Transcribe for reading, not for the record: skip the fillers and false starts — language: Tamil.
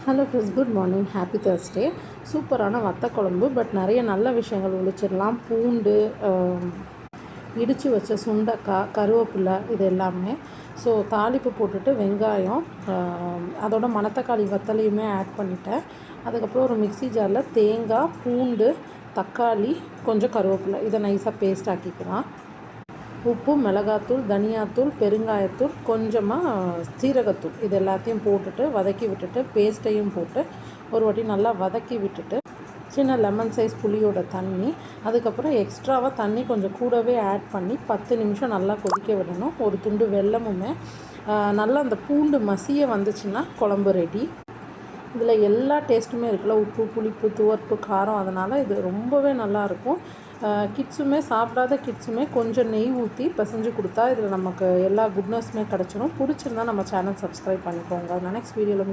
Hello friends, good morning, happy Thursday. சூப்பரான வத்த குழம்பு, பட் நிறைய நல்ல விஷயங்கள் ஒழிச்சிடலாம். பூண்டு, இடித்து வச்ச சுண்டைக்காய், கருவேப்பிலை, இது எல்லாமே. ஸோ தாளிப்பு போட்டுட்டு வெங்காயம், அதோட மணத்தக்காளி வத்தலையுமே ஆட் பண்ணிட்டேன். அதுக்கப்புறம் ஒரு மிக்ஸி ஜாரில் தேங்காய், பூண்டு, தக்காளி, கொஞ்சம் கருவேப்பிலை, இதை நைஸாக பேஸ்ட் ஆக்கிக்கலாம். உப்பு, மிளகாத்தூள், தனியாத்தூள், பெருங்காயத்தூள், கொஞ்சமாக சீரகத்தூள், இது எல்லாத்தையும் போட்டுட்டு வதக்கி விட்டுட்டு பேஸ்ட்டையும் போட்டு ஒரு வாட்டி நல்லா வதக்கி விட்டுட்டு சின்ன லெமன் சைஸ் புளியோட தண்ணி, அதுக்கப்புறம் எக்ஸ்ட்ராவாக தண்ணி கொஞ்சம் கூடவே ஆட் பண்ணி 10 நிமிஷம் நல்லா கொதிக்க விடணும். ஒரு துண்டு வெல்லமுமே நல்லா அந்த பூண்டு மசிய வந்துச்சுன்னா குழம்பு ரெடி. இதில் எல்லா டேஸ்ட்டுமே இருக்குல்ல, உப்பு, புளிப்பு, துவர்ப்பு, காரம், அதனால் இது ரொம்பவே நல்லாயிருக்கும். கிட்ஸுமே, சாப்பிடாத கிட்ஸுமே கொஞ்சம் நெய் ஊற்றி பிசைஞ்சு கொடுத்தா இதில் நமக்கு எல்லா குட்னஸுமே கிடச்சிரும். பிடிச்சிருந்தா நம்ம சேனல் சப்ஸ்கிரைப் பண்ணிக்கோங்க. நான் நெக்ஸ்ட் வீடியோவில்